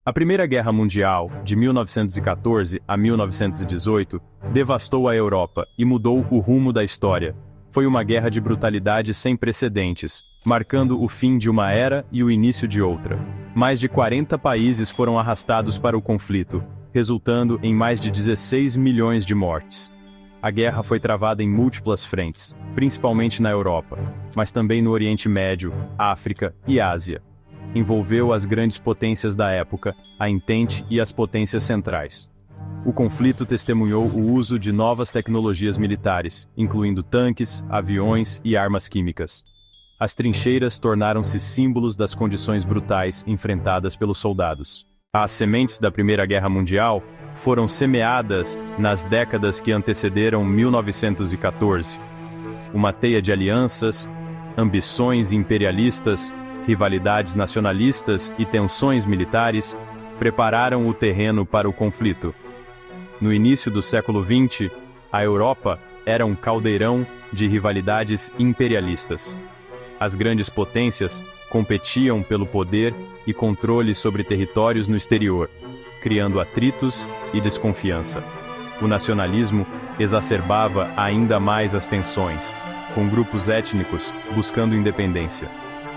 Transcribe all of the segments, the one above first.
A Primeira Guerra Mundial, de 1914 a 1918, devastou a Europa e mudou o rumo da história. Foi uma guerra de brutalidade sem precedentes, marcando o fim de uma era e o início de outra. Mais de 40 países foram arrastados para o conflito, resultando em mais de 16 milhões de mortes. A guerra foi travada em múltiplas frentes, principalmente na Europa, mas também no Oriente Médio, África e Ásia. Envolveu as grandes potências da época, a Entente e as potências centrais. O conflito testemunhou o uso de novas tecnologias militares, incluindo tanques, aviões e armas químicas. As trincheiras tornaram-se símbolos das condições brutais enfrentadas pelos soldados. As sementes da Primeira Guerra Mundial foram semeadas nas décadas que antecederam 1914. Uma teia de alianças, ambições imperialistas, rivalidades nacionalistas e tensões militares prepararam o terreno para o conflito. No início do século XX, a Europa era um caldeirão de rivalidades imperialistas. As grandes potências competiam pelo poder e controle sobre territórios no exterior, criando atritos e desconfiança. O nacionalismo exacerbava ainda mais as tensões, com grupos étnicos buscando independência.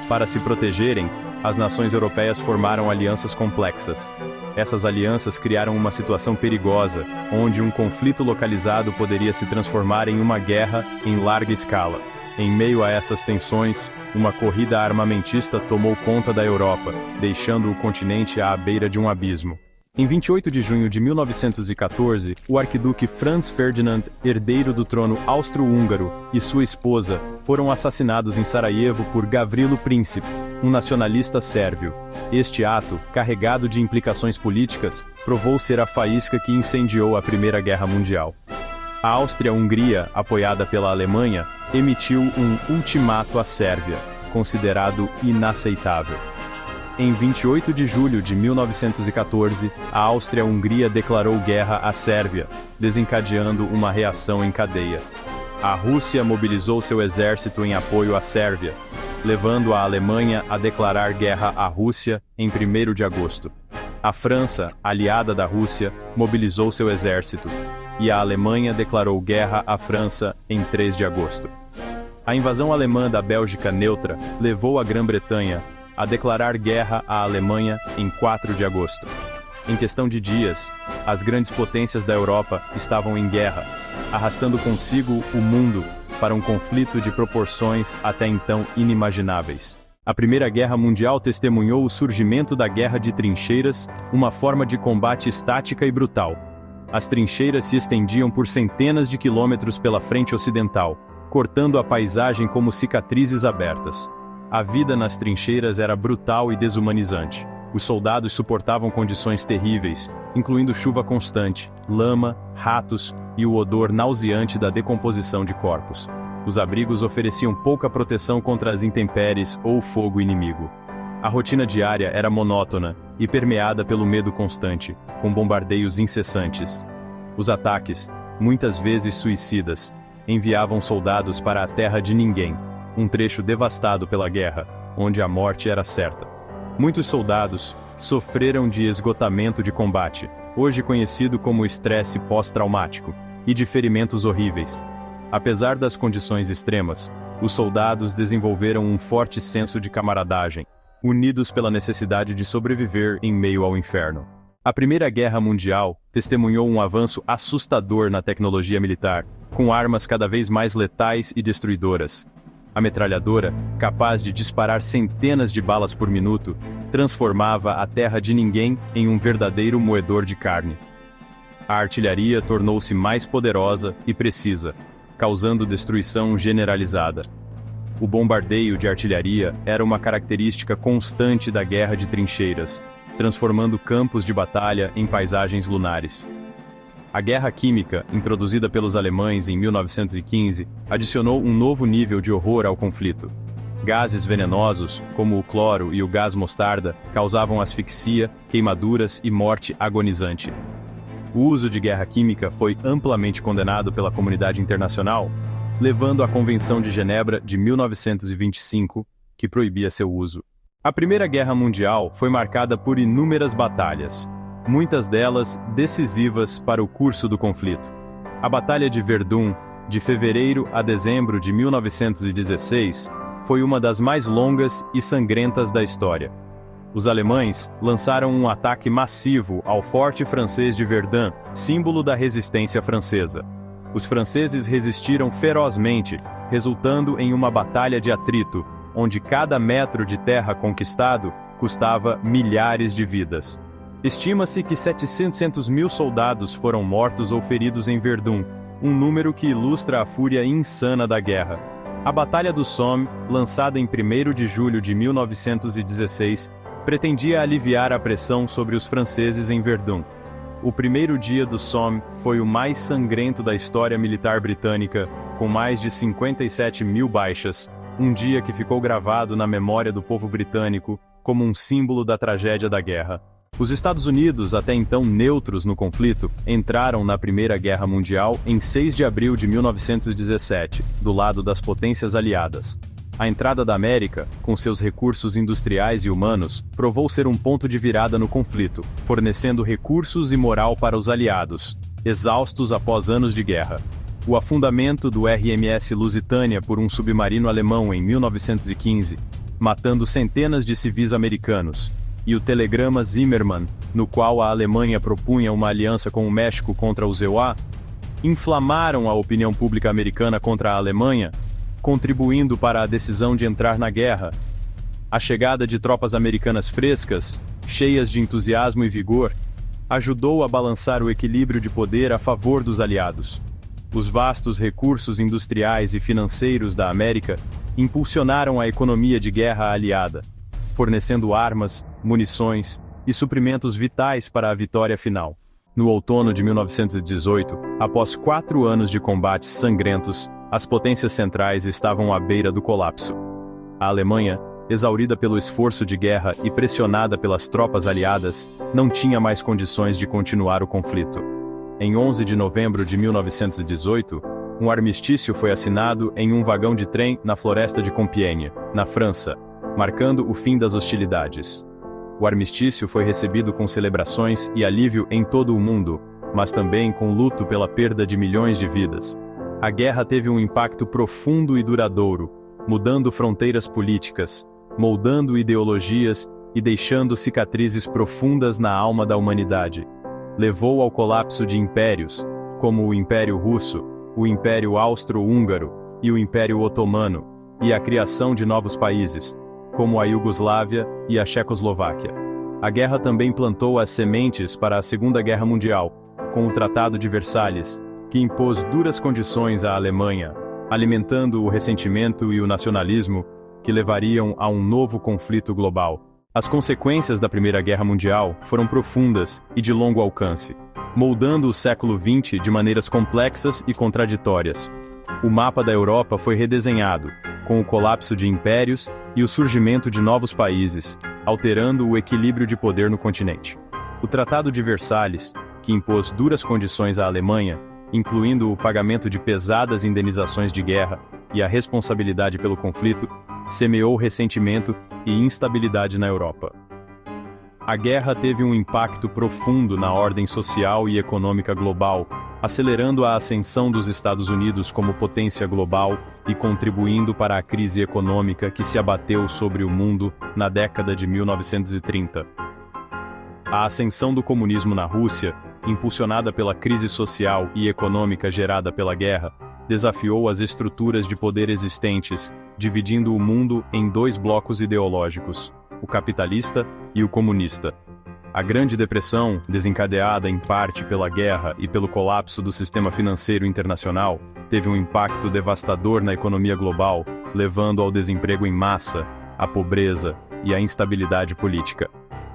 Para se protegerem, as nações europeias formaram alianças complexas. Essas alianças criaram uma situação perigosa, onde um conflito localizado poderia se transformar em uma guerra em larga escala. Em meio a essas tensões, uma corrida armamentista tomou conta da Europa, deixando o continente à beira de um abismo. Em 28 de junho de 1914, o arquiduque Franz Ferdinand, herdeiro do trono austro-húngaro, e sua esposa foram assassinados em Sarajevo por Gavrilo Princip, um nacionalista sérvio. Este ato, carregado de implicações políticas, provou ser a faísca que incendiou a Primeira Guerra Mundial. A Áustria-Hungria, apoiada pela Alemanha, emitiu um ultimato à Sérvia, considerado inaceitável. Em 28 de julho de 1914, a Áustria-Hungria declarou guerra à Sérvia, desencadeando uma reação em cadeia. A Rússia mobilizou seu exército em apoio à Sérvia, levando a Alemanha a declarar guerra à Rússia em 1º de agosto. A França, aliada da Rússia, mobilizou seu exército, e a Alemanha declarou guerra à França em 3 de agosto. A invasão alemã da Bélgica neutra levou a Grã-Bretanha a declarar guerra à Alemanha em 4 de agosto. Em questão de dias, as grandes potências da Europa estavam em guerra, arrastando consigo o mundo para um conflito de proporções até então inimagináveis. A Primeira Guerra Mundial testemunhou o surgimento da guerra de trincheiras, uma forma de combate estática e brutal. As trincheiras se estendiam por centenas de quilômetros pela frente ocidental, cortando a paisagem como cicatrizes abertas. A vida nas trincheiras era brutal e desumanizante. Os soldados suportavam condições terríveis, incluindo chuva constante, lama, ratos e o odor nauseante da decomposição de corpos. Os abrigos ofereciam pouca proteção contra as intempéries ou o fogo inimigo. A rotina diária era monótona e permeada pelo medo constante, com bombardeios incessantes. Os ataques, muitas vezes suicidas, enviavam soldados para a terra de ninguém, um trecho devastado pela guerra, onde a morte era certa. Muitos soldados sofreram de esgotamento de combate, hoje conhecido como estresse pós-traumático, e de ferimentos horríveis. Apesar das condições extremas, os soldados desenvolveram um forte senso de camaradagem, unidos pela necessidade de sobreviver em meio ao inferno. A Primeira Guerra Mundial testemunhou um avanço assustador na tecnologia militar, com armas cada vez mais letais e destruidoras. A metralhadora, capaz de disparar centenas de balas por minuto, transformava a terra de ninguém em um verdadeiro moedor de carne. A artilharia tornou-se mais poderosa e precisa, causando destruição generalizada. O bombardeio de artilharia era uma característica constante da guerra de trincheiras, transformando campos de batalha em paisagens lunares. A guerra química, introduzida pelos alemães em 1915, adicionou um novo nível de horror ao conflito. Gases venenosos, como o cloro e o gás mostarda, causavam asfixia, queimaduras e morte agonizante. O uso de guerra química foi amplamente condenado pela comunidade internacional, levando à Convenção de Genebra de 1925, que proibia seu uso. A Primeira Guerra Mundial foi marcada por inúmeras batalhas, muitas delas decisivas para o curso do conflito. A Batalha de Verdun, de fevereiro a dezembro de 1916, foi uma das mais longas e sangrentas da história. Os alemães lançaram um ataque massivo ao Forte Francês de Verdun, símbolo da resistência francesa. Os franceses resistiram ferozmente, resultando em uma batalha de atrito, onde cada metro de terra conquistado custava milhares de vidas. Estima-se que 700 mil soldados foram mortos ou feridos em Verdun, um número que ilustra a fúria insana da guerra. A Batalha do Somme, lançada em 1º de julho de 1916, pretendia aliviar a pressão sobre os franceses em Verdun. O primeiro dia do Somme foi o mais sangrento da história militar britânica, com mais de 57 mil baixas, um dia que ficou gravado na memória do povo britânico como um símbolo da tragédia da guerra. Os Estados Unidos, até então neutros no conflito, entraram na Primeira Guerra Mundial em 6 de abril de 1917, do lado das potências aliadas. A entrada da América, com seus recursos industriais e humanos, provou ser um ponto de virada no conflito, fornecendo recursos e moral para os aliados, exaustos após anos de guerra. O afundamento do RMS Lusitânia por um submarino alemão em 1915, matando centenas de civis americanos, e o telegrama Zimmermann, no qual a Alemanha propunha uma aliança com o México contra os EUA, inflamaram a opinião pública americana contra a Alemanha, contribuindo para a decisão de entrar na guerra. A chegada de tropas americanas frescas, cheias de entusiasmo e vigor, ajudou a balançar o equilíbrio de poder a favor dos aliados. Os vastos recursos industriais e financeiros da América impulsionaram a economia de guerra aliada, fornecendo armas, munições e suprimentos vitais para a vitória final. No outono de 1918, após 4 anos de combates sangrentos, as potências centrais estavam à beira do colapso. A Alemanha, exaurida pelo esforço de guerra e pressionada pelas tropas aliadas, não tinha mais condições de continuar o conflito. Em 11 de novembro de 1918, um armistício foi assinado em um vagão de trem na floresta de Compiègne, na França, marcando o fim das hostilidades. O armistício foi recebido com celebrações e alívio em todo o mundo, mas também com luto pela perda de milhões de vidas. A guerra teve um impacto profundo e duradouro, mudando fronteiras políticas, moldando ideologias e deixando cicatrizes profundas na alma da humanidade. Levou ao colapso de impérios, como o Império Russo, o Império Austro-Húngaro e o Império Otomano, e à criação de novos países, como a Iugoslávia e a Tchecoslováquia. A guerra também plantou as sementes para a Segunda Guerra Mundial, com o Tratado de Versalhes, que impôs duras condições à Alemanha, alimentando o ressentimento e o nacionalismo que levariam a um novo conflito global. As consequências da Primeira Guerra Mundial foram profundas e de longo alcance, moldando o século XX de maneiras complexas e contraditórias. O mapa da Europa foi redesenhado, com o colapso de impérios e o surgimento de novos países, alterando o equilíbrio de poder no continente. O Tratado de Versalhes, que impôs duras condições à Alemanha, incluindo o pagamento de pesadas indenizações de guerra e a responsabilidade pelo conflito, semeou ressentimento e instabilidade na Europa. A guerra teve um impacto profundo na ordem social e econômica global, acelerando a ascensão dos Estados Unidos como potência global e contribuindo para a crise econômica que se abateu sobre o mundo na década de 1930. A ascensão do comunismo na Rússia, impulsionada pela crise social e econômica gerada pela guerra, desafiou as estruturas de poder existentes, dividindo o mundo em 2 blocos ideológicos, o capitalista e o comunista. A Grande Depressão, desencadeada em parte pela guerra e pelo colapso do sistema financeiro internacional, teve um impacto devastador na economia global, levando ao desemprego em massa, à pobreza e à instabilidade política.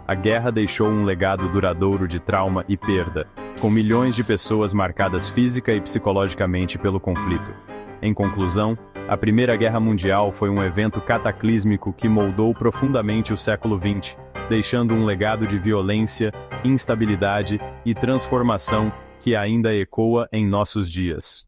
A guerra deixou um legado duradouro de trauma e perda, com milhões de pessoas marcadas física e psicologicamente pelo conflito. Em conclusão, a Primeira Guerra Mundial foi um evento cataclísmico que moldou profundamente o século XX, deixando um legado de violência, instabilidade e transformação que ainda ecoa em nossos dias.